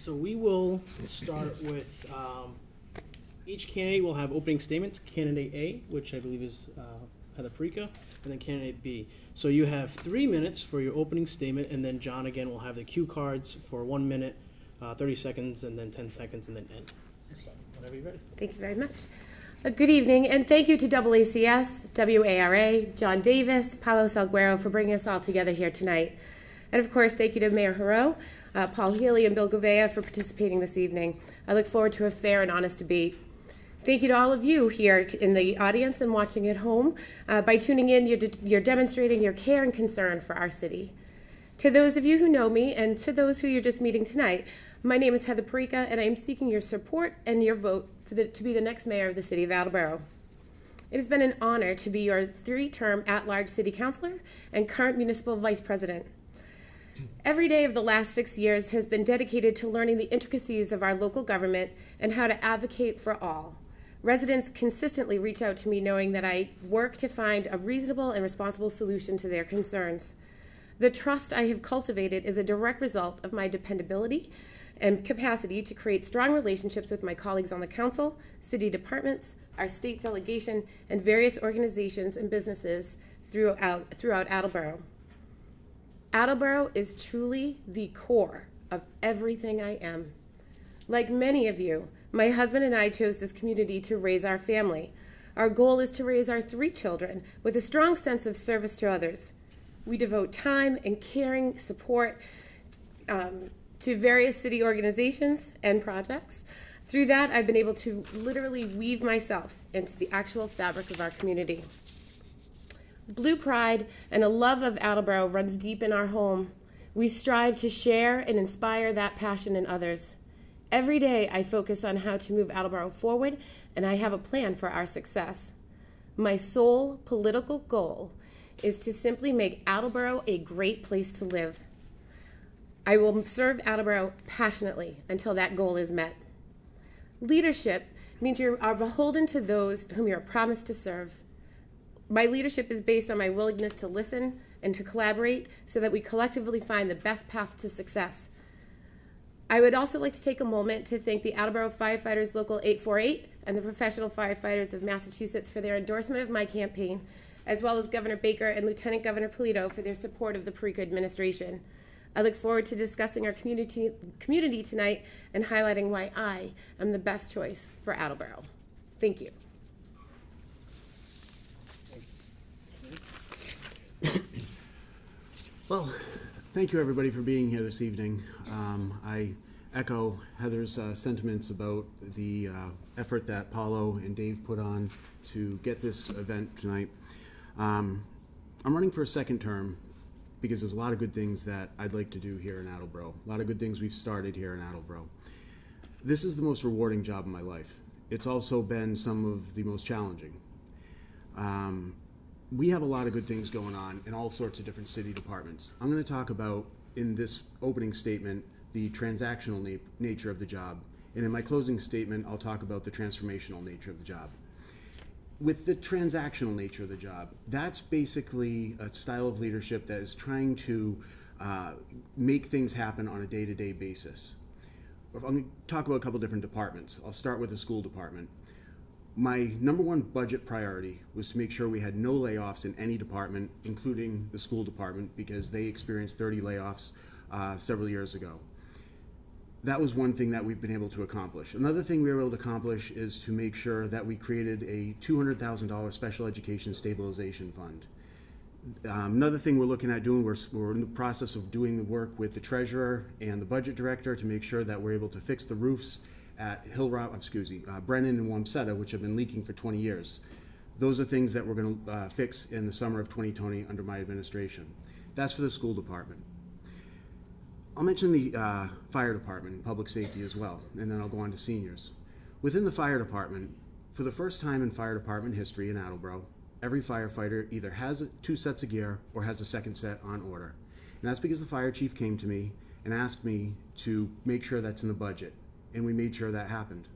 So we will start with, each candidate will have opening statements. Candidate A, which I believe is Heather Parika, and then candidate B. So you have 3 minutes for your opening statement, and then John again will have the cue cards for 1 minute, 30 seconds, and then 10 seconds, and then end. So whenever you're ready. Thank you very much. Good evening, and thank you to AACS, WARA, John Davis, Paulo Salguero for bringing us all together here tonight. And of course, thank you to Mayor Haro, Paul Healy, and Bill Gouveia for participating this evening. I look forward to a fair and honest debate. Thank you to all of you here in the audience and watching at home. By tuning in, you're demonstrating your care and concern for our city. To those of you who know me, and to those who you're just meeting tonight, my name is Heather Parika, and I am seeking your support and your vote to be the next mayor of the city of Attleboro. It has been an honor to be your 3-term at-large city councilor and current municipal vice president. Every day of the last 6 years has been dedicated to learning the intricacies of our local government and how to advocate for all. Residents consistently reach out to me knowing that I work to find a reasonable and responsible solution to their concerns. The trust I have cultivated is a direct result of my dependability and capacity to create strong relationships with my colleagues on the council, city departments, our state delegation, and various organizations and businesses throughout Attleboro. Attleboro is truly the core of everything I am. Like many of you, my husband and I chose this community to raise our family. Our goal is to raise our 3 children with a strong sense of service to others. We devote time and caring support to various city organizations and projects. Through that, I've been able to literally weave myself into the actual fabric of our community. Blue pride and a love of Attleboro runs deep in our home. We strive to share and inspire that passion in others. Every day I focus on how to move Attleboro forward, and I have a plan for our success. My sole political goal is to simply make Attleboro a great place to live. I will serve Attleboro passionately until that goal is met. Leadership means you are beholden to those whom you are promised to serve. My leadership is based on my willingness to listen and to collaborate so that we collectively find the best path to success. I would also like to take a moment to thank the Attleboro Firefighters Local 848 and the Professional Firefighters of Massachusetts for their endorsement of my campaign, as well as Governor Baker and Lieutenant Governor Polito for their support of the Parika administration. I look forward to discussing our community tonight and highlighting why I am the best choice for Attleboro. Thank you. Well, thank you everybody for being here this evening. I echo Heather's sentiments about the effort that Paulo and Dave put on to get this event tonight. I'm running for a 2nd term because there's a lot of good things that I'd like to do here in Attleboro. A lot of good things we've started here in Attleboro. This is the most rewarding job in my life. It's also been some of the most challenging. We have a lot of good things going on in all sorts of different city departments. I'm going to talk about, in this opening statement, the transactional nature of the job. And in my closing statement, I'll talk about the transformational nature of the job. With the transactional nature of the job, that's basically a style of leadership that is trying to make things happen on a day-to-day basis. I'm going to talk about a couple different departments. I'll start with the school department. My number 1 budget priority was to make sure we had no layoffs in any department, including the school department, because they experienced 30 layoffs several years ago. That was one thing that we've been able to accomplish. Another thing we were able to accomplish is to make sure that we created a $200,000 special education stabilization fund. Another thing we're looking at doing, we're in the process of doing the work with the treasurer and the budget director to make sure that we're able to fix the roofs at Brennan and Wamsutta, which have been leaking for 20 years. Those are things that we're going to fix in the summer of 2020 under my administration. That's for the school department. I'll mention the fire department and public safety as well, and then I'll go on to seniors. Within the fire department, for the first time in fire department history in Attleboro, every firefighter either has 2 sets of gear or has a 2nd set on order. And that's because the fire chief came to me and asked me to make sure that's in the budget. And we made sure that happened.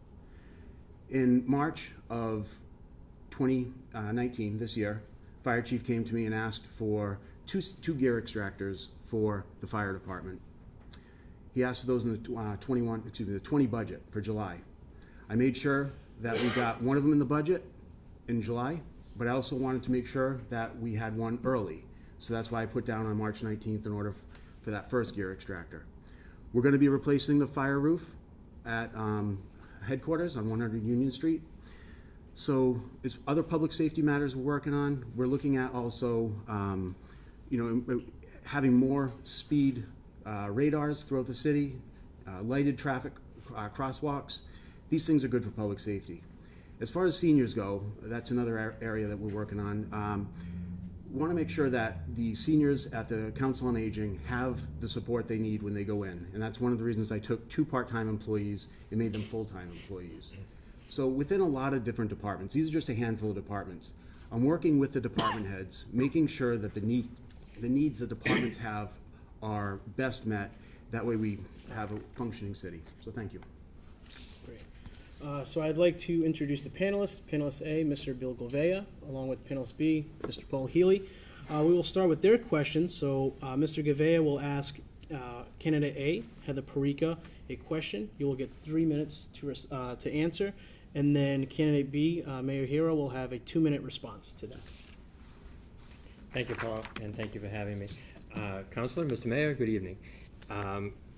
In March of 2019, this year, fire chief came to me and asked for two gear extractors for the fire department. He asked for those in the 20 budget for July. I made sure that we got one of them in the budget in July, but I also wanted to make sure that we had one early. So that's why I put down on March 19th in order for that first gear extractor. We're going to be replacing the fire roof at headquarters on 100 Union Street. So it's other public safety matters we're working on. We're looking at also, having more speed radars throughout the city, lighted traffic crosswalks. These things are good for public safety. As far as seniors go, that's another area that we're working on. We want to make sure that the seniors at the Council on Aging have the support they need when they go in. And that's one of the reasons I took 2 part-time employees and made them full-time employees. So within a lot of different departments, these are just a handful of departments, I'm working with the department heads, making sure that the needs the departments have are best met. That way we have a functioning city. So thank you. Great. So I'd like to introduce the panelists. Panelist A, Mr. Bill Gouveia, along with panelist B, Mr. Paul Healy. We will start with their questions. So Mr. Gouveia will ask candidate A, Heather Perica, a question. You will get 3 minutes to answer. And then candidate B, Mayor Hero, will have a 2-minute response to that. Thank you, Paul, and thank you for having me. Councilor, Mr. Mayor, good evening.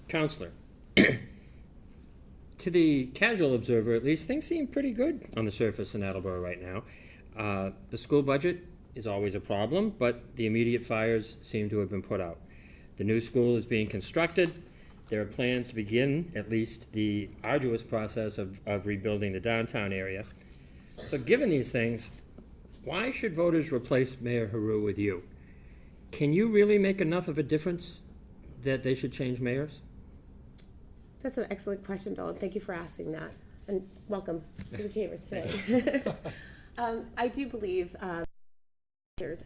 Councilor, to the casual observer, at least, things seem pretty good on the surface in Attleboro right now. The school budget is always a problem, but the immediate fires seem to have been put out. The new school is being constructed. There are plans to begin at least the arduous process of rebuilding the downtown area. So given these things, why should voters replace Mayor Heroux with you? Can you really make enough of a difference that they should change mayors? That's an excellent question, Bill, and thank you for asking that. And welcome to the chambers today. I do believe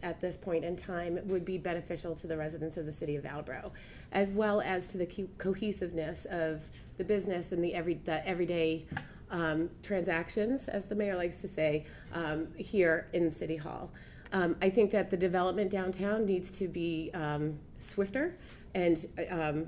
at this point in time would be beneficial to the residents of the city of Attleboro, as well as to the cohesiveness of the business and the everyday transactions, as the mayor likes to say, here in City Hall. I think that the development downtown needs to be swifter and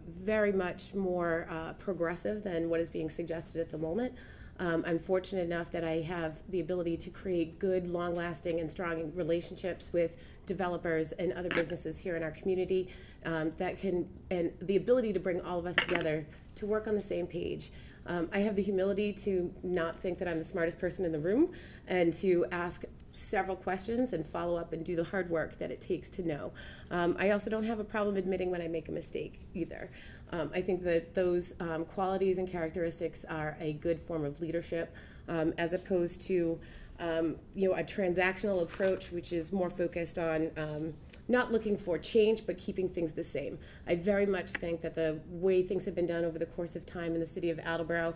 very much more progressive than what is being suggested at the moment. I'm fortunate enough that I have the ability to create good, long-lasting, and strong relationships with developers and other businesses here in our community and the ability to bring all of us together to work on the same page. I have the humility to not think that I'm the smartest person in the room and to ask several questions and follow up and do the hard work that it takes to know. I also don't have a problem admitting when I make a mistake either. I think that those qualities and characteristics are a good form of leadership as opposed to a transactional approach which is more focused on not looking for change but keeping things the same. I very much think that the way things have been done over the course of time in the city of Attleboro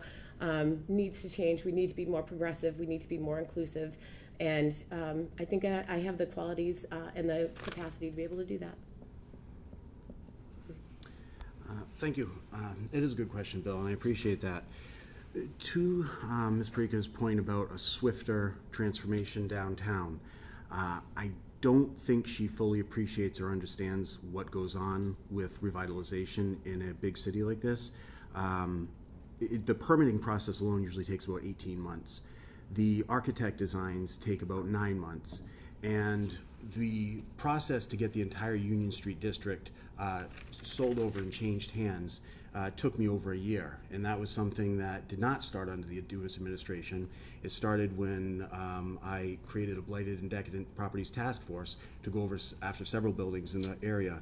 needs to change. We need to be more progressive. We need to be more inclusive. And I think I have the qualities and the capacity to be able to do that. Thank you. It is a good question, Bill, and I appreciate that. To Ms. Perica's point about a swifter transformation downtown, I don't think she fully appreciates or understands what goes on with revitalization in a big city like this. The permitting process alone usually takes about 18 months. The architect designs take about 9 months, and the process to get the entire Union Street district sold over and changed hands took me over a year, and that was something that did not start under the Adulis administration. It started when I created a Blighted and Decadent Properties Task Force to go over after several buildings in the area.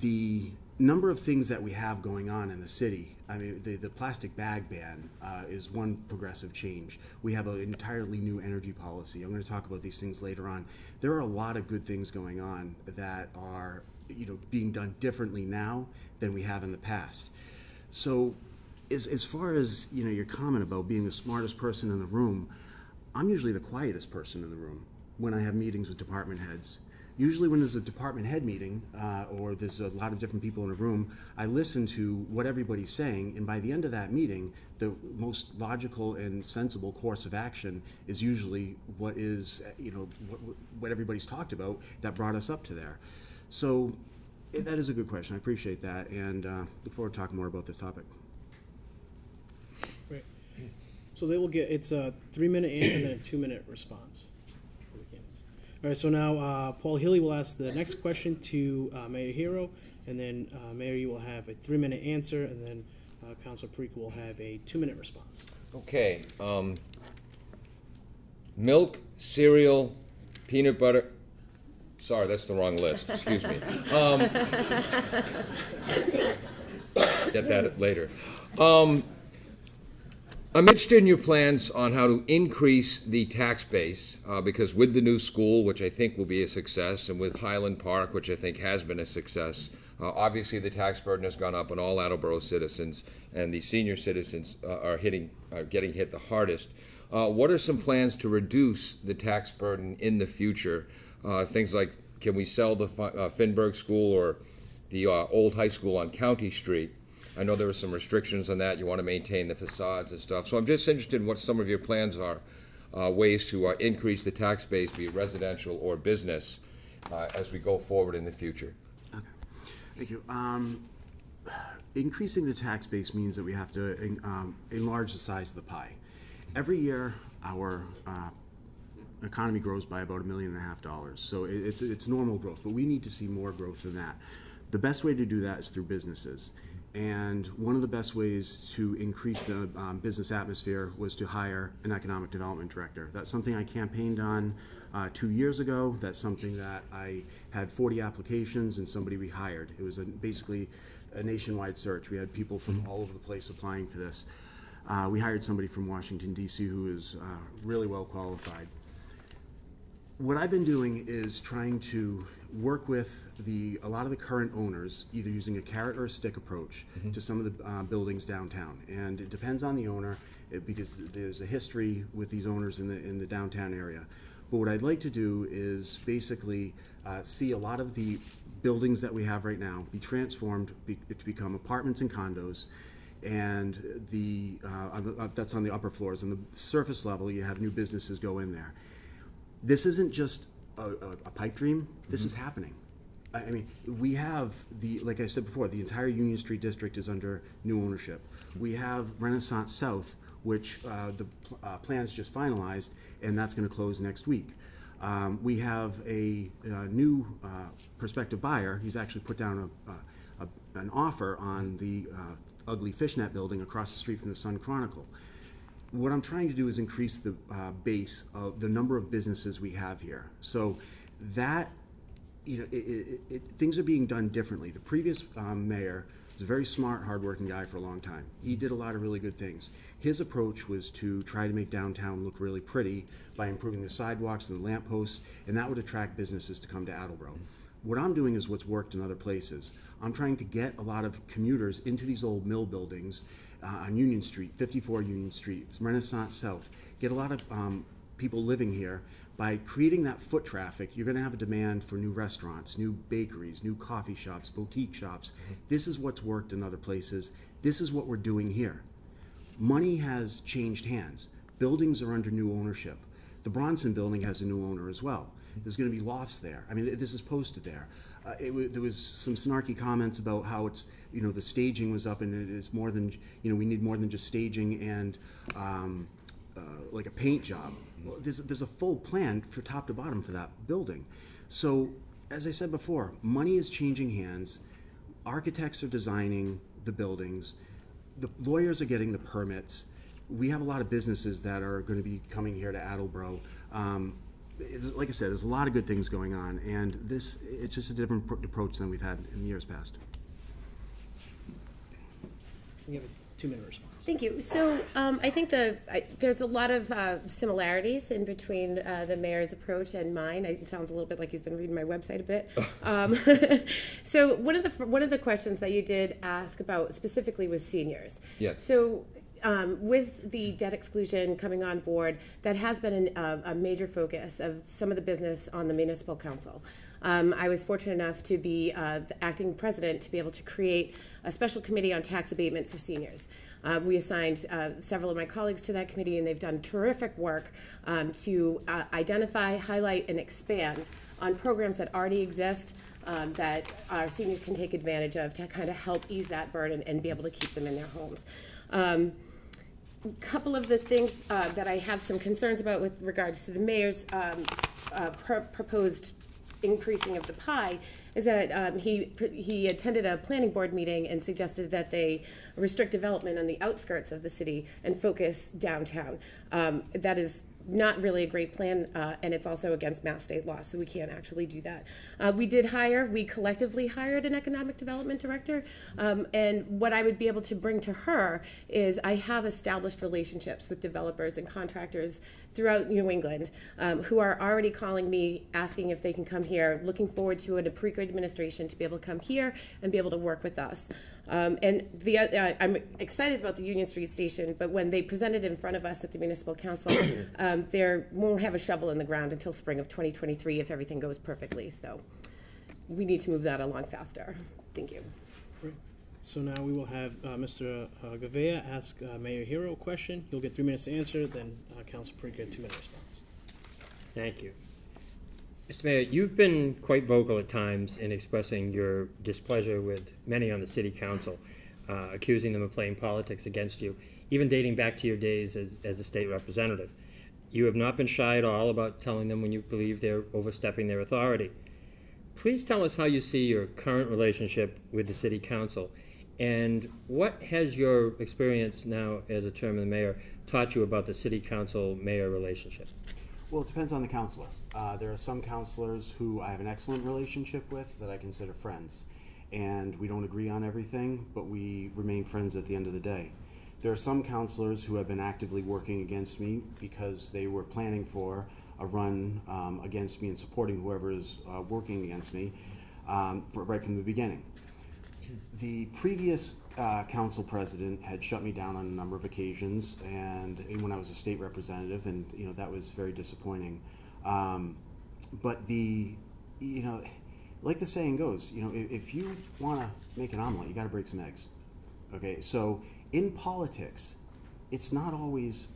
The number of things that we have going on in the city, I mean, the plastic bag ban is one progressive change. We have an entirely new energy policy. I'm going to talk about these things later on. There are a lot of good things going on that are being done differently now than we have in the past. So as far as your comment about being the smartest person in the room, I'm usually the quietest person in the room when I have meetings with department heads. Usually when there's a department head meeting or there's a lot of different people in a room, I listen to what everybody's saying, and by the end of that meeting, the most logical and sensible course of action is usually what is, what everybody's talked about that brought us up to there. So That is a good question. I appreciate that, and look forward to talking more about this topic. Great. So they will get, it's a 3-minute answer and then a 2-minute response for the candidates. All right, so now Paul Healy will ask the next question to Mayor Hero, and then Mayor, you will have a 3-minute answer, and then Councilor Parikh will have a 2-minute response. Okay, milk, cereal, peanut butter. Sorry, that's the wrong list. Excuse me. Get that later. I'm interested in your plans on how to increase the tax base, because with the new school, which I think will be a success, and with Highland Park, which I think has been a success, obviously the tax burden has gone up on all Attleboro citizens, and the senior citizens are getting hit the hardest. What are some plans to reduce the tax burden in the future? Things like, can we sell the Finberg School or the old high school on County Street? I know there were some restrictions on that. You want to maintain the facades and stuff. So I'm just interested in what some of your plans are, ways to increase the tax base, be it residential or business, as we go forward in the future. Okay. Thank you. Increasing the tax base means that we have to enlarge the size of the pie. Every year, our economy grows by about $1.5 million. So it's normal growth, but we need to see more growth than that. The best way to do that is through businesses. And one of the best ways to increase the business atmosphere was to hire an economic development director. That's something I campaigned on 2 years ago. That's something that I had 40 applications and somebody we hired. It was basically a nationwide search. We had people from all over the place applying for this. We hired somebody from Washington, D.C. who is really well qualified. What I've been doing is trying to work with a lot of the current owners, either using a carrot or a stick approach to some of the buildings downtown. And it depends on the owner, because there's a history with these owners in the downtown area. But what I'd like to do is basically see a lot of the buildings that we have right now be transformed to become apartments and condos. And that's on the upper floors. On the surface level, you have new businesses go in there. This isn't just a pipe dream. This is happening. I mean, we have like I said before, the entire Union Street district is under new ownership. We have Renaissance South, which the plans just finalized, and that's going to close next week. We have a new prospective buyer. He's actually put down an offer on the ugly fishnet building across the street from the Sun Chronicle. What I'm trying to do is increase the base of the number of businesses we have here. So that, things are being done differently. The previous mayor was a very smart, hardworking guy for a long time. He did a lot of really good things. His approach was to try to make downtown look really pretty by improving the sidewalks and the lampposts, and that would attract businesses to come to Attleboro. What I'm doing is what's worked in other places. I'm trying to get a lot of commuters into these old mill buildings on Union Street, 54 Union Street, it's Renaissance South. Get a lot of people living here. By creating that foot traffic, you're going to have a demand for new restaurants, new bakeries, new coffee shops, boutique shops. This is what's worked in other places. This is what we're doing here. Money has changed hands. Buildings are under new ownership. The Bronson building has a new owner as well. There's going to be lofts there. I mean, this is posted there. There was some snarky comments about how it's, the staging was up, and it is more than, we need more than just staging and like a paint job. Well, there's a full plan for top to bottom for that building. So, as I said before, money is changing hands. Architects are designing the buildings. The lawyers are getting the permits. We have a lot of businesses that are going to be coming here to Attleboro. Like I said, there's a lot of good things going on, and it's just a different approach than we've had in years past. We have a 2-minute response. Thank you. So I think there's a lot of similarities in between the mayor's approach and mine. It sounds a little bit like he's been reading my website a bit. So one of the questions that you did ask about specifically was seniors. Yes. So with the debt exclusion coming on board, that has been a major focus of some of the business on the municipal council. I was fortunate enough to be the acting president to be able to create a special committee on tax abatement for seniors. We assigned several of my colleagues to that committee, and they've done terrific work to identify, highlight, and expand on programs that already exist that our seniors can take advantage of to kind of help ease that burden and be able to keep them in their homes. A couple of the things that I have some concerns about with regards to the mayor's proposed increasing of the pie is that he attended a planning board meeting and suggested that they restrict development on the outskirts of the city and focus downtown. That is not really a great plan, and it's also against Mass state law, so we can't actually do that. We collectively hired an economic development director, and what I would be able to bring to her is I have established relationships with developers and contractors throughout New England who are already calling me, asking if they can come here, looking forward to an Aprika administration to be able to come here and be able to work with us. And I'm excited about the Union Street station, but when they presented in front of us at the Municipal Council, they won't have a shovel in the ground until spring of 2023 if everything goes perfectly. So we need to move that along faster. Thank you. Great. So now we will have Mr. Gavea ask Mayor Hero a question. He'll get 3 minutes to answer, then Council Parika 2-minute response. Thank you. Mr. Mayor, you've been quite vocal at times in expressing your displeasure with many on the city council, accusing them of playing politics against you, even dating back to your days as a state representative. You have not been shy at all about telling them when you believe they're overstepping their authority. Please tell us how you see your current relationship with the city council, and what has your experience now as a term of the mayor taught you about the city council-mayor relationship? Well, it depends on the counselor. There are some counselors who I have an excellent relationship with that I consider friends, and we don't agree on everything, but we remain friends at the end of the day. There are some counselors who have been actively working against me because they were planning for a run against me and supporting whoever is working against me right from the beginning. The previous council president had shut me down on a number of occasions, and when I was a state representative, and that was very disappointing. But like the saying goes, if you want to make an omelet, you got to break some eggs. Okay, so in politics, it's not always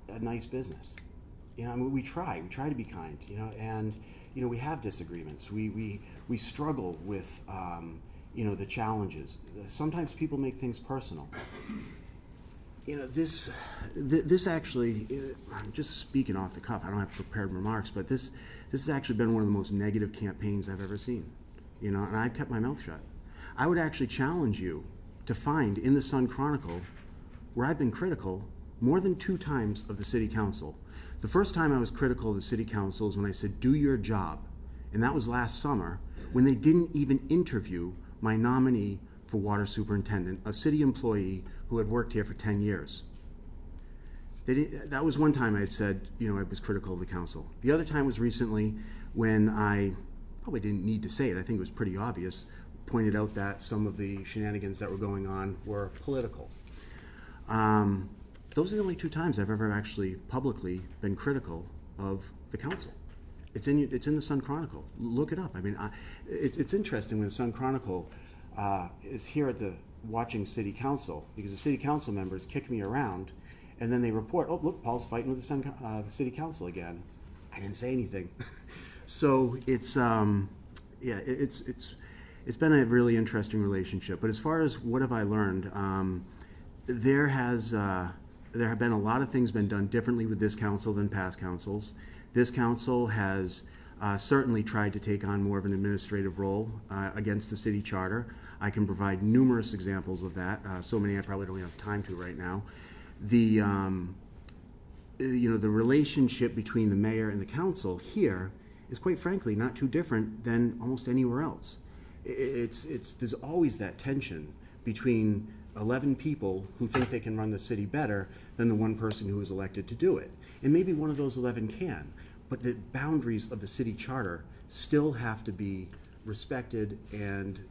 a nice business. We try to be kind, and we have disagreements. We struggle with the challenges. Sometimes people make things personal. This actually, I'm just speaking off the cuff. I don't have prepared remarks, but this has actually been one of the most negative campaigns I've ever seen. And I've kept my mouth shut. I would actually challenge you to find in the Sun Chronicle where I've been critical more than 2 times of the city council. The first time I was critical of the city council is when I said, do your job. And that was last summer when they didn't even interview my nominee for water superintendent, a city employee who had worked here for 10 years. That was one time I had said, I was critical of the council. The other time was recently when I probably didn't need to say it, I think it was pretty obvious, pointed out that some of the shenanigans that were going on were political. Those are the only 2 times I've ever actually publicly been critical of the council. It's in the Sun Chronicle. Look it up. It's interesting when the Sun Chronicle is here at the watching city council, because the city council members kick me around, and then they report, oh look, Paul's fighting with the city council again. I didn't say anything. So it's been a really interesting relationship. But as far as what have I learned, there have been a lot of things been done differently with this council than past councils. This council has certainly tried to take on more of an administrative role against the city charter. I can provide numerous examples of that. So many I probably don't have time to right now. The relationship between the mayor and the council here is quite frankly not too different than almost anywhere else. There's always that tension between 11 people who think they can run the city better than the one person who is elected to do it. And maybe one of those 11 can, but the boundaries of the city charter still have to be respected and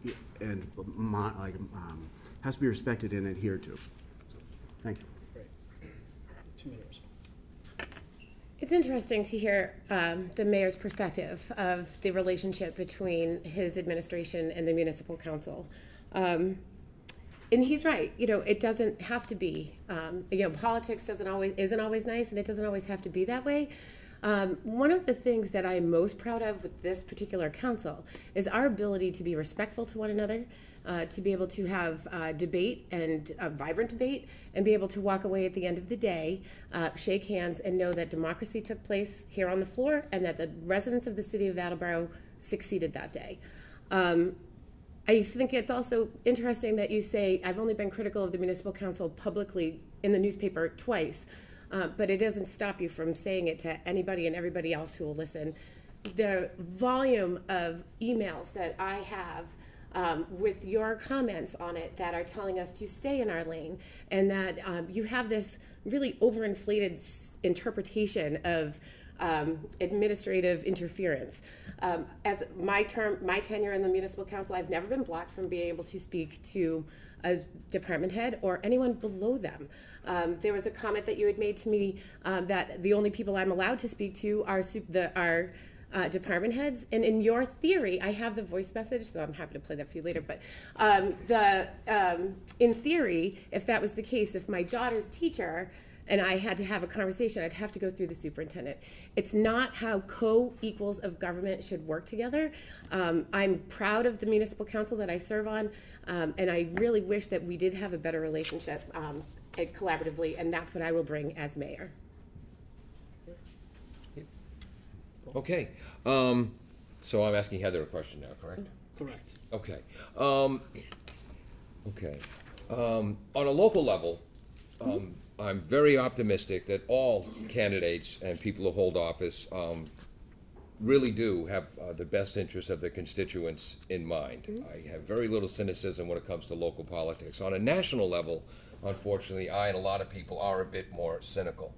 has to be respected and adhered to. So, thank you. Great. 2-minute response. It's interesting to hear the mayor's perspective of the relationship between his administration and the municipal council. And he's right. It doesn't have to be. Politics isn't always nice, and it doesn't always have to be that way. One of the things that I'm most proud of with this particular council is our ability to be respectful to one another, to be able to have debate and vibrant debate, and be able to walk away at the end of the day, shake hands, and know that democracy took place here on the floor and that the residents of the city of Attleboro succeeded that day. I think it's also interesting that you say, I've only been critical of the municipal council publicly in the newspaper twice, but it doesn't stop you from saying it to anybody and everybody else who will listen. The volume of emails that I have with your comments on it that are telling us to stay in our lane, and that you have this really overinflated interpretation of administrative interference. As my tenure in the municipal council, I've never been blocked from being able to speak to a department head or anyone below them. There was a comment that you had made to me that the only people I'm allowed to speak to are department heads. And in your theory, I have the voice message, so I'm happy to play that for you later. But in theory, if that was the case, if my daughter's teacher and I had to have a conversation, I'd have to go through the superintendent. It's not how co-equals of government should work together. I'm proud of the municipal council that I serve on, and I really wish that we did have a better relationship collaboratively, and that's what I will bring as mayor. Okay, so I'm asking Heather a question now, correct? Correct. Okay. Okay. On a local level, I'm very optimistic that all candidates and people who hold office really do have the best interests of their constituents in mind. I have very little cynicism when it comes to local politics. On a national level, unfortunately, I and a lot of people are a bit more cynical.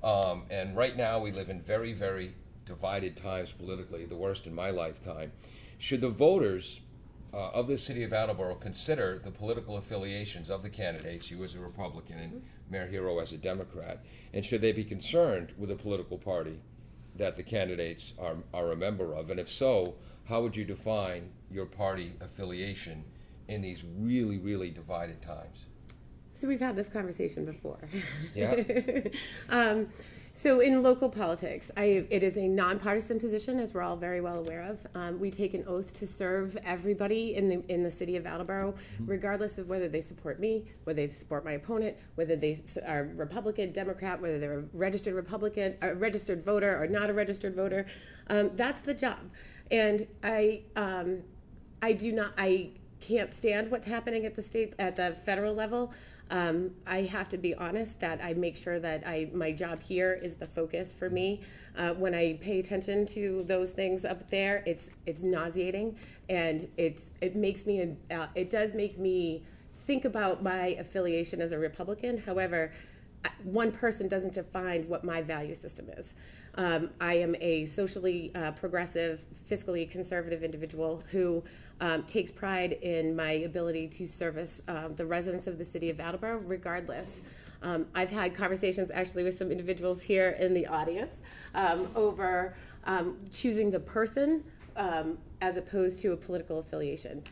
And right now we live in very, very divided times politically, the worst in my lifetime. Should the voters of the city of Attleboro consider the political affiliations of the candidates, you as a Republican and Mayor Hero as a Democrat, and should they be concerned with a political party that the candidates are a member of? And if so, how would you define your party affiliation in these really, really divided times? So we've had this conversation before. Yeah. So in local politics, it is a nonpartisan position, as we're all very well aware of. We take an oath to serve everybody in the city of Attleboro, regardless of whether they support me, whether they support my opponent, whether they are Republican, Democrat, whether they're a registered Republican, a registered voter, or not a registered voter. That's the job, and I can't stand what's happening at the federal level. I have to be honest that I make sure that my job here is the focus for me. When I pay attention to those things up there, it's nauseating, and it does make me think about my affiliation as a Republican. However, one person doesn't define what my value system is. I am a socially progressive, fiscally conservative individual who takes pride in my ability to service the residents of the city of Attleboro, regardless. I've had conversations actually with some individuals here in the audience over choosing the person as opposed to a political affiliation.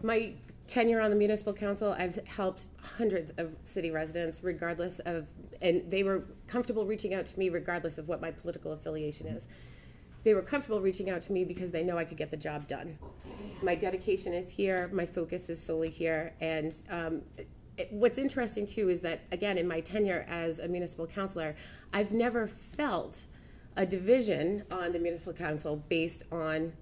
My tenure on the municipal council, I've helped hundreds of city residents regardless of, and they were comfortable reaching out to me regardless of what my political affiliation is. They were comfortable reaching out to me because they know I could get the job done. My dedication is here, my focus is solely here, and what's interesting too is that, again, in my tenure as a municipal councilor, I've never felt a division on the municipal council based on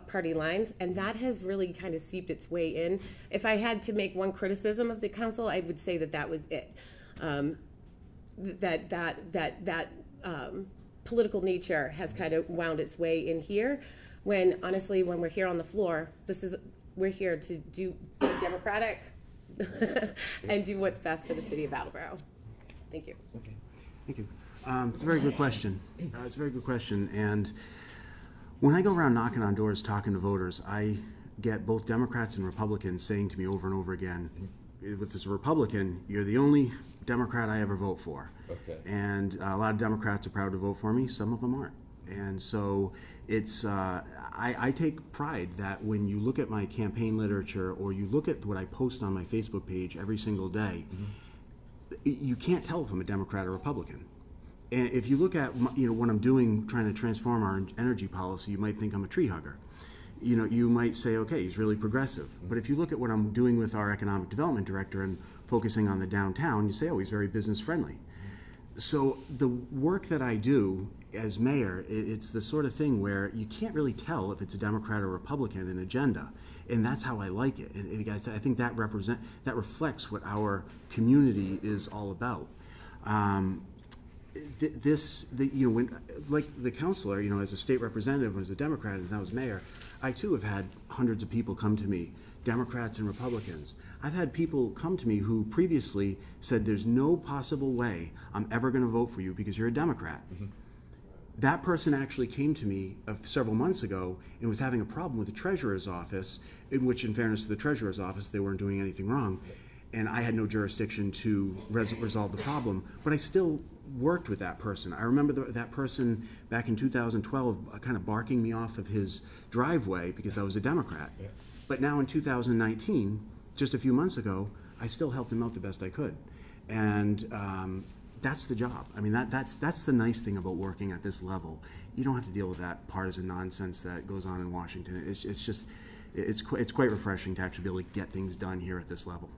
party lines, and that has really kind of seeped its way in. If I had to make one criticism of the council, I would say that was it. That political nature has kind of wound its way in here, when honestly, when we're here on the floor, we're here to be democratic and do what's best for the city of Attleboro. Thank you. Okay. Thank you. It's a very good question. It's a very good question, and when I go around knocking on doors, talking to voters, I get both Democrats and Republicans saying to me over and over again, with this Republican, you're the only Democrat I ever vote for. Okay. And a lot of Democrats are proud to vote for me, some of them aren't. And so it's, I take pride that when you look at my campaign literature or you look at what I post on my Facebook page every single day, you can't tell if I'm a Democrat or Republican. And if you look at what I'm doing, trying to transform our energy policy, you might think I'm a tree hugger. You might say, okay, he's really progressive. But if you look at what I'm doing with our economic development director and focusing on the downtown, you say, oh, he's very business friendly. So the work that I do as mayor, it's the sort of thing where you can't really tell if it's a Democrat or Republican in agenda, and that's how I like it. And guys, I think that reflects what our community is all about. When, like the councilor, as a state representative, as a Democrat, as now as mayor, I too have had hundreds of people come to me, Democrats and Republicans. I've had people come to me who previously said, there's no possible way I'm ever going to vote for you because you're a Democrat. Mm-hmm. That person actually came to me several months ago and was having a problem with the treasurer's office, in which, in fairness to the treasurer's office, they weren't doing anything wrong. And I had no jurisdiction to resolve the problem, but I still worked with that person. I remember that person back in 2012 kind of barking me off of his driveway because I was a Democrat. Yeah. But now in 2019, just a few months ago, I still helped him out the best I could. And that's the job. I mean, that's the nice thing about working at this level. You don't have to deal with that partisan nonsense that goes on in Washington. It's quite refreshing to actually be able to get things done here at this level.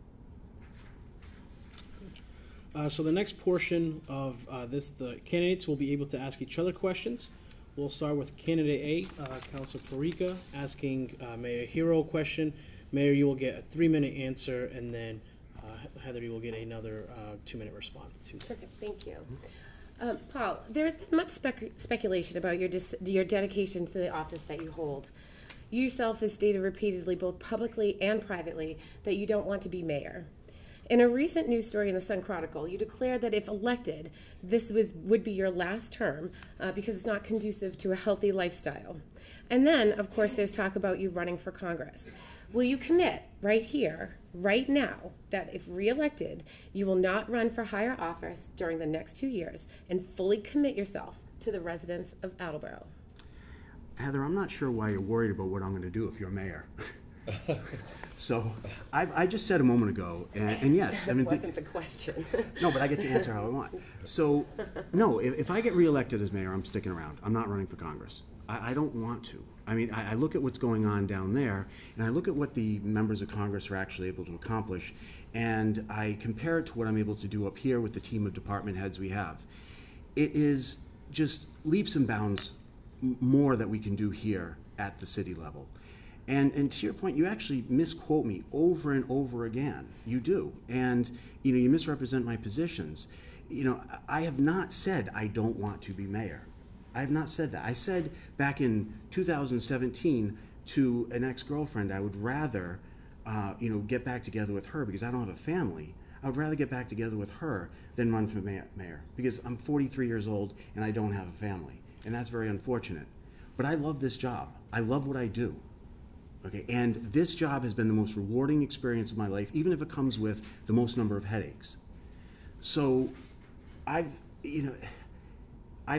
So the next portion of the candidates will be able to ask each other questions. We'll start with candidate A, Councilor Parika, asking Mayor Hero a question. Mayor, you will get a 3-minute answer, and then Heather, you will get another 2-minute response. Perfect, thank you. Paul, there's been much speculation about your dedication to the office that you hold. You yourself have stated repeatedly, both publicly and privately, that you don't want to be mayor. In a recent news story in the Sun Chronicle, you declared that if elected, this would be your last term because it's not conducive to a healthy lifestyle. And then, of course, there's talk about you running for Congress. Will you commit right here, right now, that if reelected, you will not run for higher office during the next 2 years and fully commit yourself to the residents of Attleboro? Heather, I'm not sure why you're worried about what I'm going to do if you're mayor. So I just said a moment ago, and yes, That wasn't the question. No, but I get to answer how I want. So, no, if I get reelected as mayor, I'm sticking around. I'm not running for Congress. I don't want to. I mean, I look at what's going on down there, and I look at what the members of Congress are actually able to accomplish, and I compare it to what I'm able to do up here with the team of department heads we have. It is just leaps and bounds more that we can do here at the city level. And to your point, you actually misquote me over and over again. You do. And, you misrepresent my positions. I have not said I don't want to be mayor. I have not said that. I said back in 2017 to an ex-girlfriend I would rather, get back together with her because I don't have a family. I would rather get back together with her than run for mayor because I'm 43 years old and I don't have a family. And that's very unfortunate. But I love this job. I love what I do. Okay, and this job has been the most rewarding experience of my life, even if it comes with the most number of headaches. So I've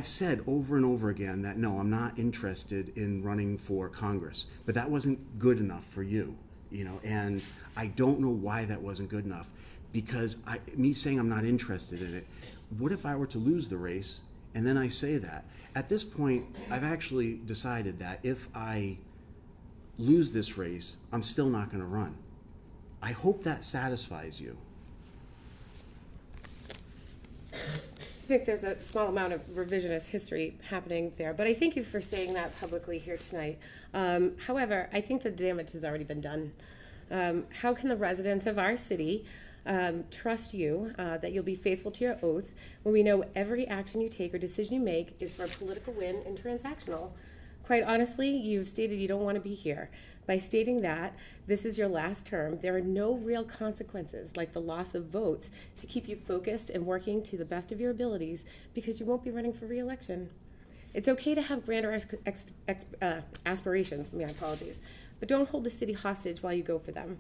said over and over again that no, I'm not interested in running for Congress, but that wasn't good enough for you, and I don't know why that wasn't good enough, because me saying I'm not interested in it, what if I were to lose the race and then I say that? At this point, I've actually decided that if I lose this race, I'm still not going to run. I hope that satisfies you. I think there's a small amount of revisionist history happening there, but I thank you for saying that publicly here tonight. However, I think the damage has already been done. How can the residents of our city trust you that you'll be faithful to your oath when we know every action you take or decision you make is for a political win and transactional? Quite honestly, you've stated you don't want to be here. By stating that this is your last term, there are no real consequences like the loss of votes to keep you focused and working to the best of your abilities because you won't be running for re-election. It's okay to have grander aspirations, my apologies, but don't hold the city hostage while you go for them.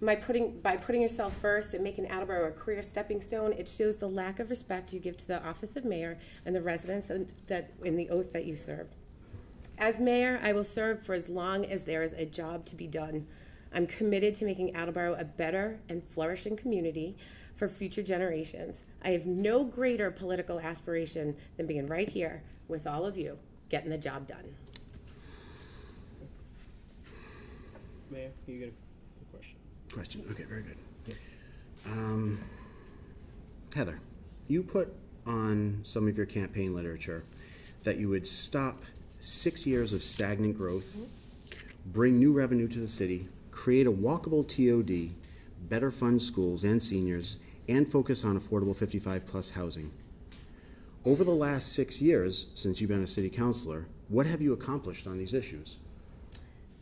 By putting yourself first and making Attleboro a career stepping stone, it shows the lack of respect you give to the office of mayor and the residents that in the oath that you serve. As mayor, I will serve for as long as there is a job to be done. I'm committed to making Attleboro a better and flourishing community for future generations. I have no greater political aspiration than being right here with all of you, getting the job done. Mayor, you got a question? Question. Okay, very good. Heather, you put on some of your campaign literature that you would stop 6 years of stagnant growth, bring new revenue to the city, create a walkable TOD, better fund schools and seniors, and focus on affordable 55-plus housing. Over the last 6 years, since you've been a city councilor, what have you accomplished on these issues?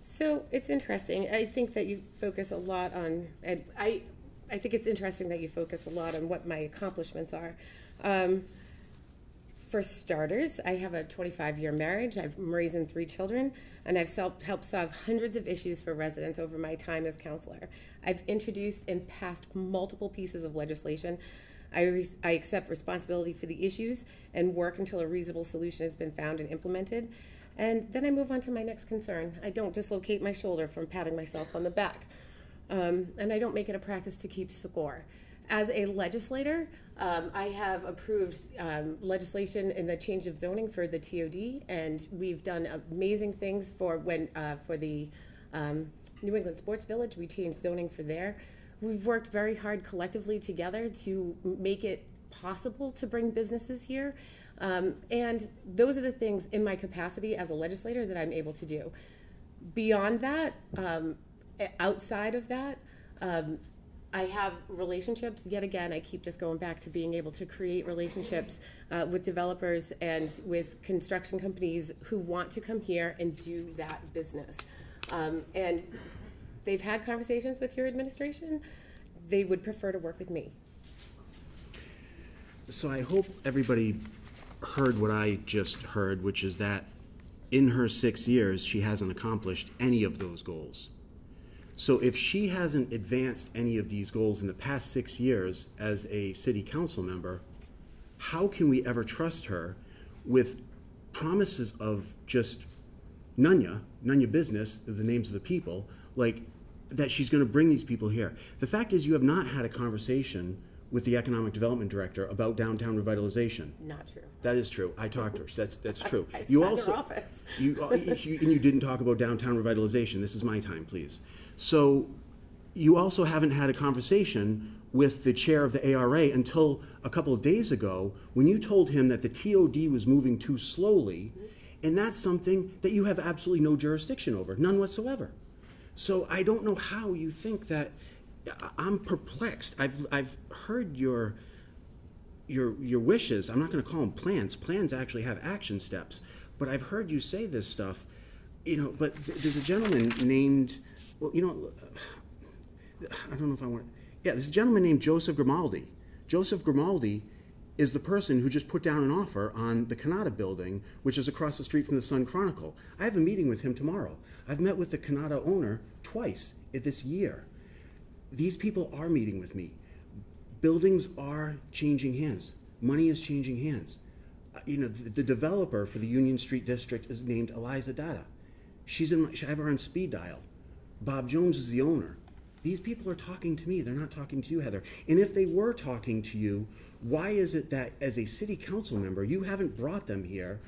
So it's interesting. I think that you focus a lot on, and I think it's interesting that you focus a lot on what my accomplishments are. For starters, I have a 25-year marriage. I'm raising 3 children, and I've helped solve hundreds of issues for residents over my time as councilor. I've introduced and passed multiple pieces of legislation. I accept responsibility for the issues and work until a reasonable solution has been found and implemented. And then I move on to my next concern. I don't dislocate my shoulder from patting myself on the back. And I don't make it a practice to keep score. As a legislator, I have approved legislation in the change of zoning for the TOD, and we've done amazing things for the New England Sports Village. We changed zoning for there. We've worked very hard collectively together to make it possible to bring businesses here. And those are the things in my capacity as a legislator that I'm able to do. Beyond that, outside of that, I have relationships. Yet again, I keep just going back to being able to create relationships with developers and with construction companies who want to come here and do that business. And they've had conversations with your administration. They would prefer to work with me. So I hope everybody heard what I just heard, which is that in her 6 years, she hasn't accomplished any of those goals. So if she hasn't advanced any of these goals in the past 6 years as a city council member, how can we ever trust her with promises of just Nunya business, the names of the people, like that she's going to bring these people here? The fact is you have not had a conversation with the economic development director about downtown revitalization. Not true. That is true. I talked to her. That's true. I You sat in her also office. you didn't talk about downtown revitalization. This is my time, please. So you also haven't had a conversation with the chair of the ARA until a couple of days ago when you told him that the TOD was moving too slowly, and that's something that you have absolutely no jurisdiction over, none whatsoever. So I don't know how you think that. I'm perplexed. I've heard your wishes. I'm not going to call them plans. Plans actually have action steps. But I've heard you say this stuff, but there's a gentleman named, I don't know if I want, there's a gentleman named Joseph Grimaldi. Joseph Grimaldi is the person who just put down an offer on the Canada building, which is across the street from the Sun Chronicle. I have a meeting with him tomorrow. I've met with the Canada owner twice this year. These people are meeting with me. Buildings are changing hands. Money is changing hands. The developer for the Union Street District is named Eliza Dada. I have her on speed dial. Bob Jones is the owner. These people are talking to me. They're not talking to you, Heather. And if they were talking to you, why is it that as a city council member, you haven't brought them here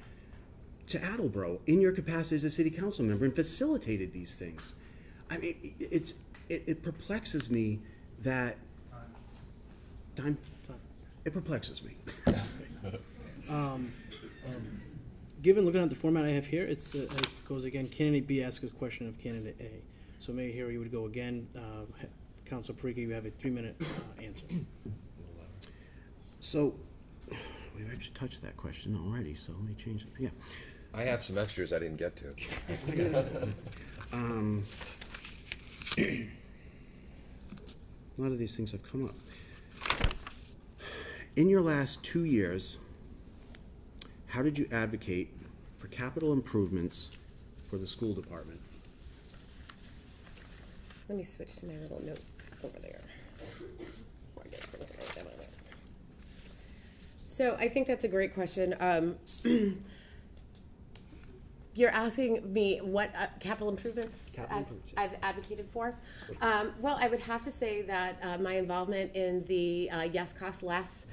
to Attleboro in your capacity as a city council member and facilitated these things? I mean, it perplexes me that time. It perplexes me. Given looking at the format I have here, it goes again. Candidate B asks a question of candidate A. So Mayor here you would go again. Council Parika, you have a 3-minute answer. So we've actually touched that question already. So let me change it. Yeah. I have some extras I didn't get to. A lot of these things have come up. In your last 2 years, how did you advocate for capital improvements for the school department? Let me switch to my little note over there. So I think that's a great question. You're asking me what capital improvements Capital improvements, I've advocated for? Well, I would have to say that my involvement in the Yes Cost Less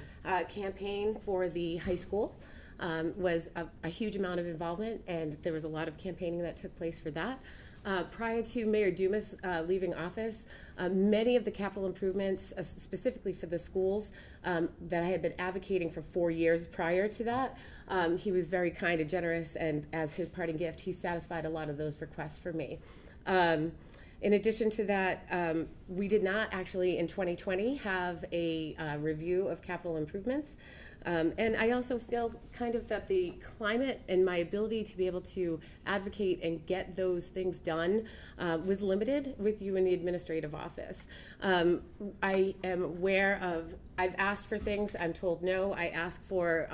campaign for the high school was a huge amount of involvement, and there was a lot of campaigning that took place for that. Prior to Mayor Dumas leaving office, many of the capital improvements, specifically for the schools, that I had been advocating for 4 years prior to that, he was very kind and generous, and as his parting gift, he satisfied a lot of those requests for me. In addition to that, we did not actually in 2020 have a review of capital improvements. And I also feel kind of that the climate and my ability to be able to advocate and get those things done was limited with you in the administrative office. I am aware of, I've asked for things, I'm told no. I asked for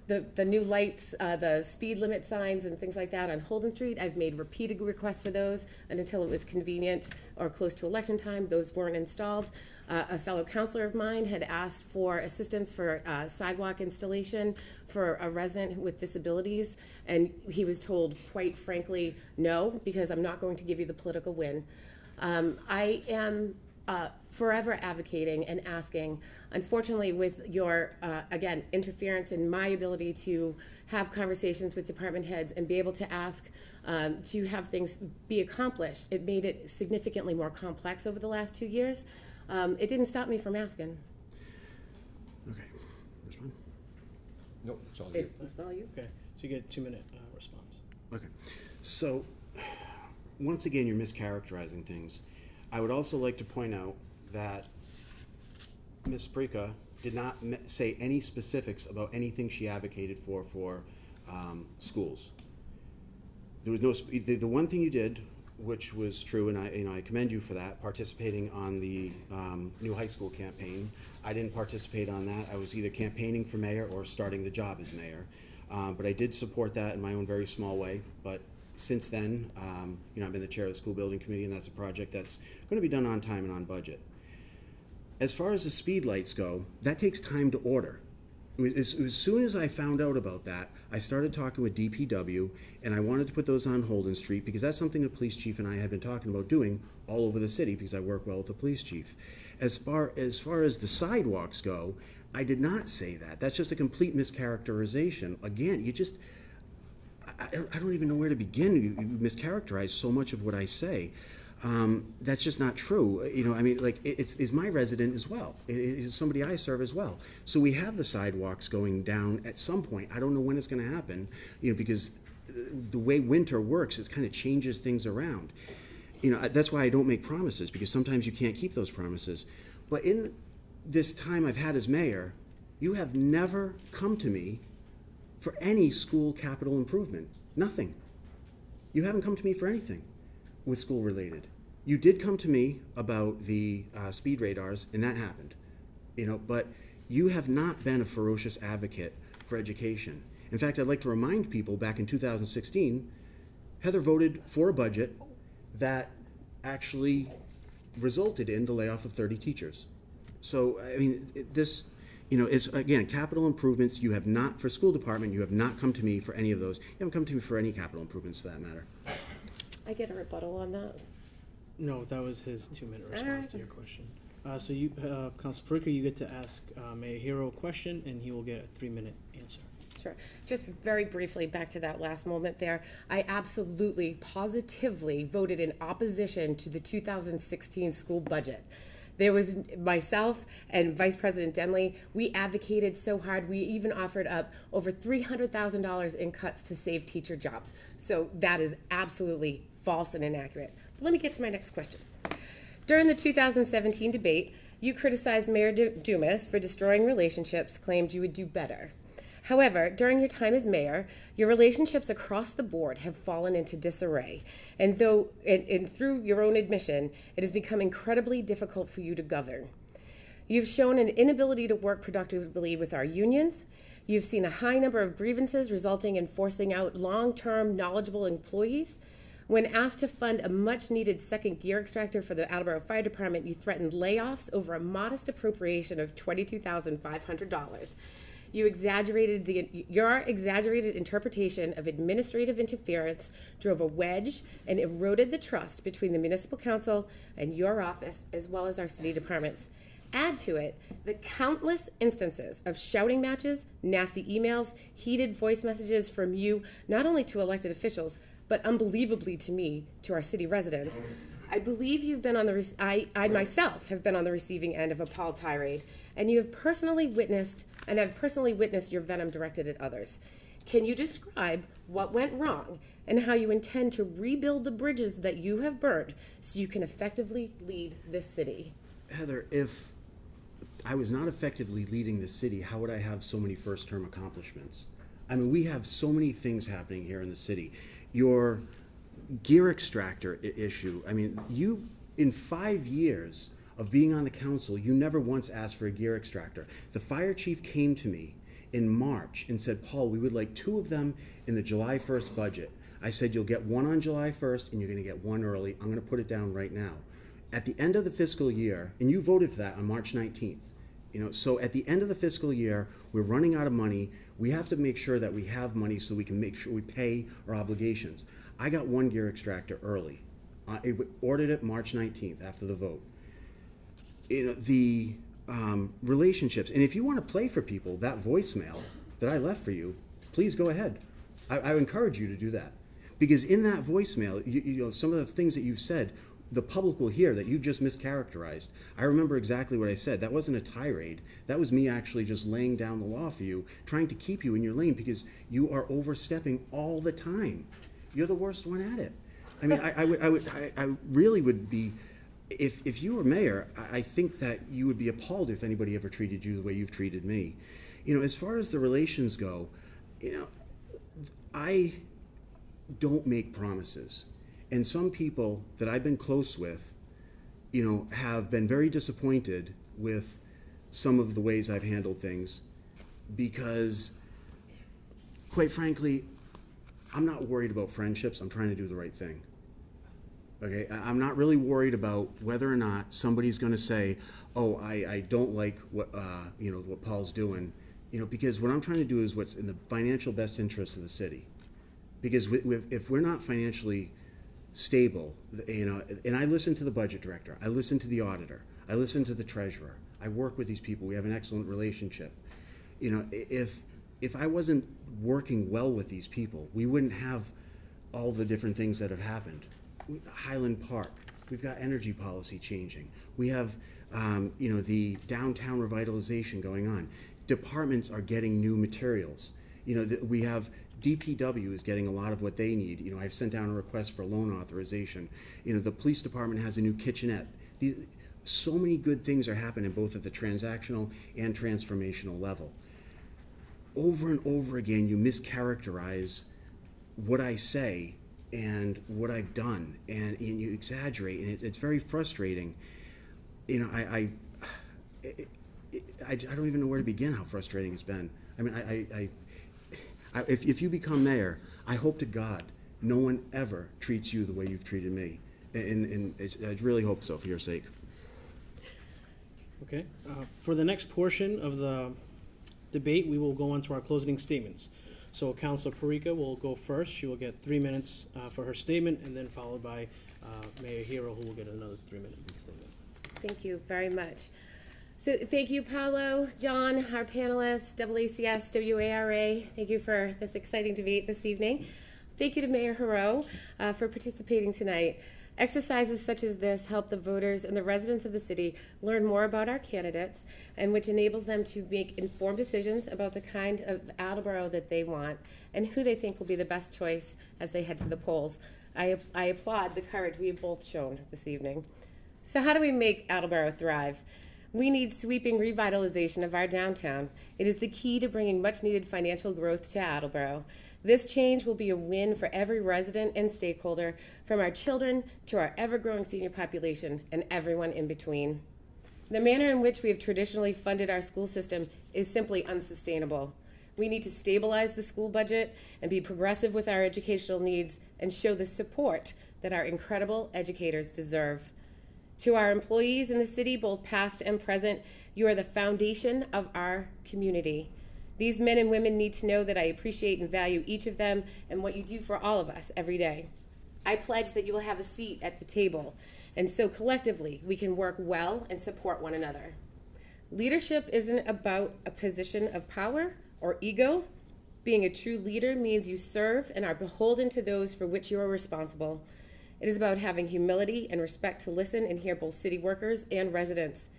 the new lights, the speed limit signs and things like that on Holden Street. I've made repeated requests for those, and until it was convenient or close to election time, those weren't installed. A fellow counselor of mine had asked for assistance for sidewalk installation for a resident with disabilities, and he was told, quite frankly, no, because I'm not going to give you the political win. I am forever advocating and asking. Unfortunately, with your, again, interference in my ability to have conversations with department heads and be able to ask to have things be accomplished, it made it significantly more complex over the last 2 years. It didn't stop me from asking. Okay, this one? Nope, it's all you. It's all you. Okay, so you get a 2-minute response. Okay, so once again, you're mischaracterizing things. I would also like to point out that Ms. Prika did not say any specifics about anything she advocated for schools. There was no, the one thing you did, which was true, and I commend you for that, participating on the new high school campaign. I didn't participate on that. I was either campaigning for mayor or starting the job as mayor. But I did support that in my own very small way. But since then, I've been the chair of the school building committee, and that's a project that's going to be done on time and on budget. As far as the speed lights go, that takes time to order. As soon as I found out about that, I started talking with DPW, and I wanted to put those on Holden Street because that's something the police chief and I had been talking about doing all over the city because I work well with the police chief. As far as the sidewalks go, I did not say that. That's just a complete mischaracterization. Again, I don't even know where to begin. You mischaracterize so much of what I say. That's just not true. It's my resident as well. It's somebody I serve as well. So we have the sidewalks going down at some point. I don't know when it's going to happen, because the way winter works, it kind of changes things around. That's why I don't make promises, because sometimes you can't keep those promises. But in this time I've had as mayor, you have never come to me for any school capital improvement. Nothing. You haven't come to me for anything with school related. You did come to me about the speed radars, and that happened. But you have not been a ferocious advocate for education. In fact, I'd like to remind people back in 2016, Heather voted for a budget that actually resulted in the layoff of 30 teachers. So, this, is, again, capital improvements. You have not, for school department, you have not come to me for any of those. You haven't come to me for any capital improvements for that matter. I get a rebuttal on that. No, that was his 2-minute response right. to your question. So you, Council Parika, you get to ask Mayor Hero a question, and he will get a 3-minute answer. Sure. Just very briefly back to that last moment there. I absolutely, positively voted in opposition to the 2016 school budget. There was myself and Vice President Denley. We advocated so hard. We even offered up over $300,000 in cuts to save teacher jobs. So that is absolutely false and inaccurate. But let me get to my next question. During the 2017 debate, you criticized Mayor Dumas for destroying relationships, claimed you would do better. However, during your time as mayor, your relationships across the board have fallen into disarray. And through your own admission, it has become incredibly difficult for you to govern. You've shown an inability to work productively with our unions. You've seen a high number of grievances resulting in forcing out long-term, knowledgeable employees. When asked to fund a much-needed second gear extractor for the Attleboro Fire Department, you threatened layoffs over a modest appropriation of $22,500. Your exaggerated interpretation of administrative interference drove a wedge and eroded the trust between the municipal council and your office, as well as our city departments. Add to it the countless instances of shouting matches, nasty emails, heated voice messages from you, not only to elected officials, but unbelievably to me, to our city residents. I believe you've been on the, I myself have been on the receiving end of a Paul tirade, and you have personally witnessed, and I've personally witnessed your venom directed at others. Can you describe what went wrong and how you intend to rebuild the bridges that you have burned so you can effectively lead this city? Heather, if I was not effectively leading the city, how would I have so many first-term accomplishments? I mean, we have so many things happening here in the city. Your gear extractor issue, I mean, you, in 5 years of being on the council, you never once asked for a gear extractor. The fire chief came to me in March and said, Paul, we would like 2 of them in the July 1st budget. I said, you'll get 1 on July 1st and you're gonna get 1 early. I'm gonna put it down right now. At the end of the fiscal year, and you voted for that on March 19th, so at the end of the fiscal year, we're running out of money. We have to make sure that we have money so we can make sure we pay our obligations. I got 1 gear extractor early. I ordered it March 19th after the vote. The relationships, and if you want to play for people, that voicemail that I left for you, please go ahead. I encourage you to do that. Because in that voicemail, some of the things that you've said, the public will hear that you just mischaracterized. I remember exactly what I said. That wasn't a tirade. That was me actually just laying down the law for you, trying to keep you in your lane because you are overstepping all the time. You're the worst one at it. I mean, I really would be, if you were mayor, I think that you would be appalled if anybody ever treated you the way you've treated me. As far as the relations go, I don't make promises. And some people that I've been close with, have been very disappointed with some of the ways I've handled things because, quite frankly, I'm not worried about friendships. I'm trying to do the right thing. Okay? I'm not really worried about whether or not somebody's going to say, oh, I don't like what Paul's doing, because what I'm trying to do is what's in the financial best interest of the city. Because if we're not financially stable, and I listen to the budget director, I listen to the auditor, I listen to the treasurer, I work with these people, we have an excellent relationship. If I wasn't working well with these people, we wouldn't have all the different things that have happened. Highland Park, we've got energy policy changing. We have, the downtown revitalization going on. Departments are getting new materials. We have DPW is getting a lot of what they need. I've sent down a request for loan authorization. The police department has a new kitchenette. So many good things are happening both at the transactional and transformational level. Over and over again, you mischaracterize what I say and what I've done, and you exaggerate, and it's very frustrating. I don't even know where to begin how frustrating it's been. I mean, if you become mayor, I hope to God no one ever treats you the way you've treated me, and I really hope so for your sake. Okay. For the next portion of the debate, we will go on to our closing statements. So Councilor Parika will go first. She will get 3 minutes for her statement, and then followed by Mayor Hero, who will get another 3-minute statement. Thank you very much. So thank you, Paolo, John, our panelists, AACS, WARA. Thank you for this exciting debate this evening. Thank you to Mayor Hero for participating tonight. Exercises such as this help the voters and the residents of the city learn more about our candidates, and which enables them to make informed decisions about the kind of Attleboro that they want and who they think will be the best choice as they head to the polls. I applaud the courage we have both shown this evening. So how do we make Attleboro thrive? We need sweeping revitalization of our downtown. It is the key to bringing much-needed financial growth to Attleboro. This change will be a win for every resident and stakeholder, from our children to our ever-growing senior population and everyone in between. The manner in which we have traditionally funded our school system is simply unsustainable. We need to stabilize the school budget and be progressive with our educational needs and show the support that our incredible educators deserve. To our employees in the city, both past and present, you are the foundation of our community. These men and women need to know that I appreciate and value each of them and what you do for all of us every day. I pledge that you will have a seat at the table, and so collectively we can work well and support one another. Leadership isn't about a position of power or ego. Being a true leader means you serve and are beholden to those for which you are responsible. It is about having humility and respect to listen and hear both city workers and residents.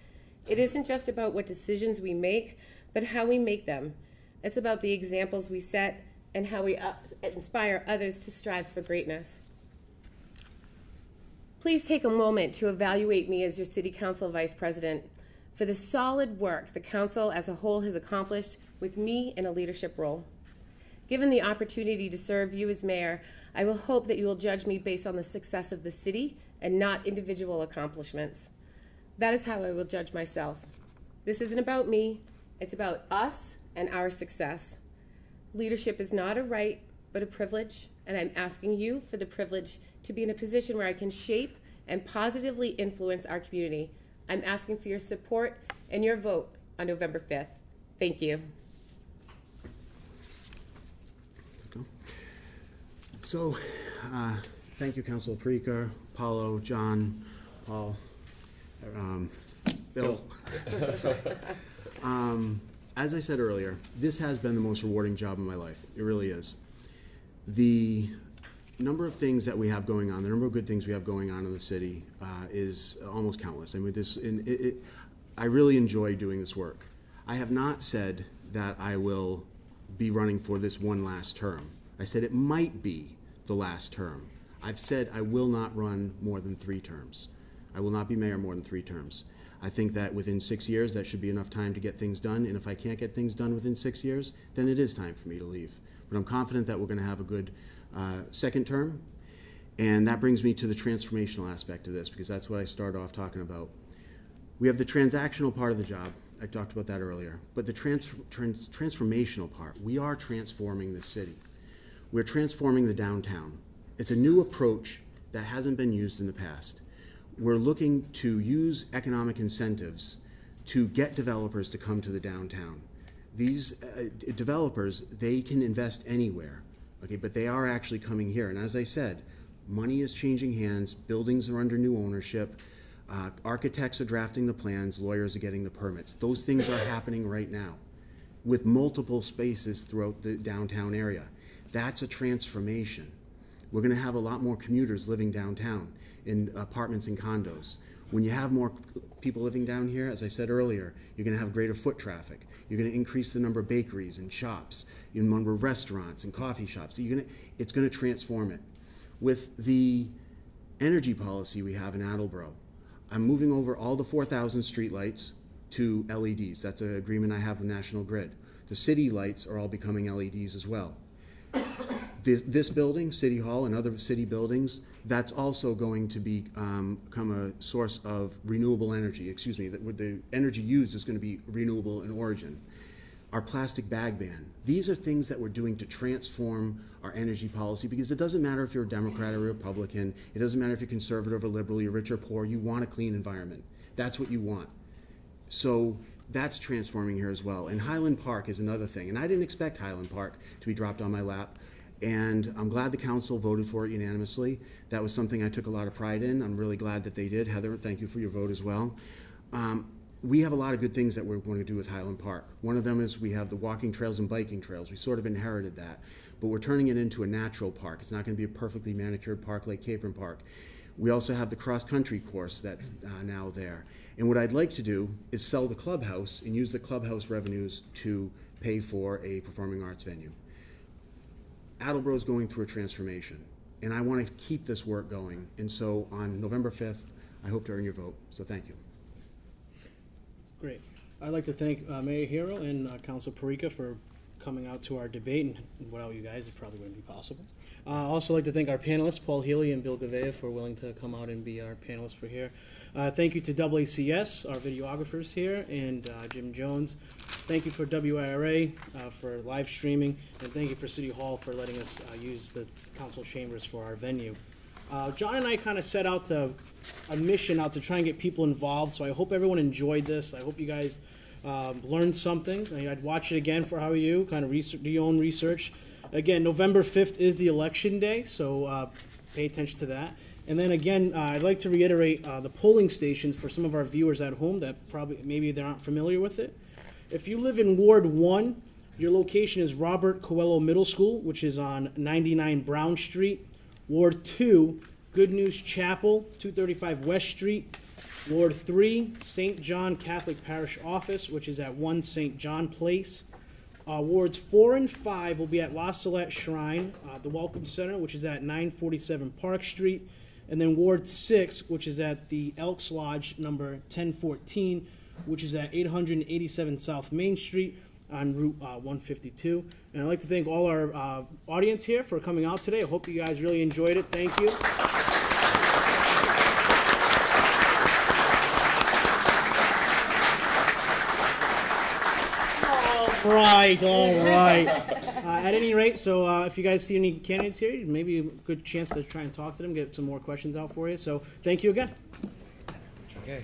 It isn't just about what decisions we make, but how we make them. It's about the examples we set and how we inspire others to strive for greatness. Please take a moment to evaluate me as your City Council Vice President for the solid work the Council as a whole has accomplished with me in a leadership role. Given the opportunity to serve you as mayor, I will hope that you will judge me based on the success of the city and not individual accomplishments. That is how I will judge myself. This isn't about me, it's about us and our success. Leadership is not a right, but a privilege, and I'm asking you for the privilege to be in a position where I can shape and positively influence our community. I'm asking for your support and your vote on November 5th. Thank you. So, thank you, Councilor Parika, Paulo, John, Paul, Bill. As I said earlier, this has been the most rewarding job of my life. It really is. The number of things that we have going on, the number of good things we have going on in the city is almost countless. I mean, I really enjoy doing this work. I have not said that I will be running for this one last term. I said it might be the last term. I've said I will not run more than 3 terms. I will not be mayor more than 3 terms. I think that within 6 years, that should be enough time to get things done. And if I can't get things done within 6 years, then it is time for me to leave. But I'm confident that we're going to have a good second term. And that brings me to the transformational aspect of this, because that's what I started off talking about. We have the transactional part of the job. I talked about that earlier. But the transformational part, we are transforming the city. We're transforming the downtown. It's a new approach that hasn't been used in the past. We're looking to use economic incentives to get developers to come to the downtown. These developers, they can invest anywhere, okay, but they are actually coming here. And as I said, money is changing hands, buildings are under new ownership, architects are drafting the plans, lawyers are getting the permits. Those things are happening right now with multiple spaces throughout the downtown area. That's a transformation. We're going to have a lot more commuters living downtown in apartments and condos. When you have more people living down here, as I said earlier, you're going to have greater foot traffic. You're going to increase the number of bakeries and shops, the number of restaurants and coffee shops. It's going to transform it. With the energy policy we have in Attleboro, I'm moving over all the 4,000 streetlights to LEDs. That's an agreement I have with National Grid. The city lights are all becoming LEDs as well. This building, City Hall, and other city buildings, that's also going to become a source of renewable energy. Excuse me, the energy used is going to be renewable in origin. Our plastic bag ban. These are things that we're doing to transform our energy policy, because it doesn't matter if you're a Democrat or a Republican. It doesn't matter if you're conservative or liberal, you're rich or poor. You want a clean environment. That's what you want. So that's transforming here as well. And Highland Park is another thing. And I didn't expect Highland Park to be dropped on my lap. And I'm glad the council voted for it unanimously. That was something I took a lot of pride in. I'm really glad that they did. Heather, thank you for your vote as well. We have a lot of good things that we're going to do with Highland Park. One of them is we have the walking trails and biking trails. We sort of inherited that, but we're turning it into a natural park. It's not going to be a perfectly manicured park like Capron Park. We also have the cross-country course that's now there. And what I'd like to do is sell the clubhouse and use the clubhouse revenues to pay for a performing arts venue. Attleboro is going through a transformation, and I want to keep this work going. And so on November 5th, I hope to earn your vote. So thank you. Great. I'd like to thank Mayor Hero and Council Parika for coming out to our debate, and without you guys, it probably wouldn't be possible. Also like to thank our panelists, Paul Healy and Bill Gavea, for willing to come out and be our panelists for here. Thank you to AACS, our videographers here, and Jim Jones. Thank you for WIRA for live streaming, and thank you for City Hall for letting us use the council chambers for our venue. John and I kind of set out a mission out to try and get people involved, so I hope everyone enjoyed this. I hope you guys learn something. I'd watch it again for how you kind of do your own research. Again, November 5th is the election day, so pay attention to that. And then again, I'd like to reiterate the polling stations for some of our viewers at home that probably maybe they aren't familiar with it. If you live in Ward 1, your location is Robert Coelho Middle School, which is on 99 Brown Street. Ward 2, Good News Chapel, 235 West Street. Ward 3, St. John Catholic Parish Office, which is at 1 St. John Place. Wards 4 and 5 will be at La Salette Shrine, the Welcome Center, which is at 947 Park Street. And then Ward 6, which is at the Elks Lodge, number 1014, which is at 887 South Main Street on Route 152. And I'd like to thank all our audience here for coming out today. I hope you guys really enjoyed it. Thank you. All right. At any rate, so if you guys see any candidates here, maybe a good chance to try and talk to them, get some more questions out for you. So thank you again. Okay.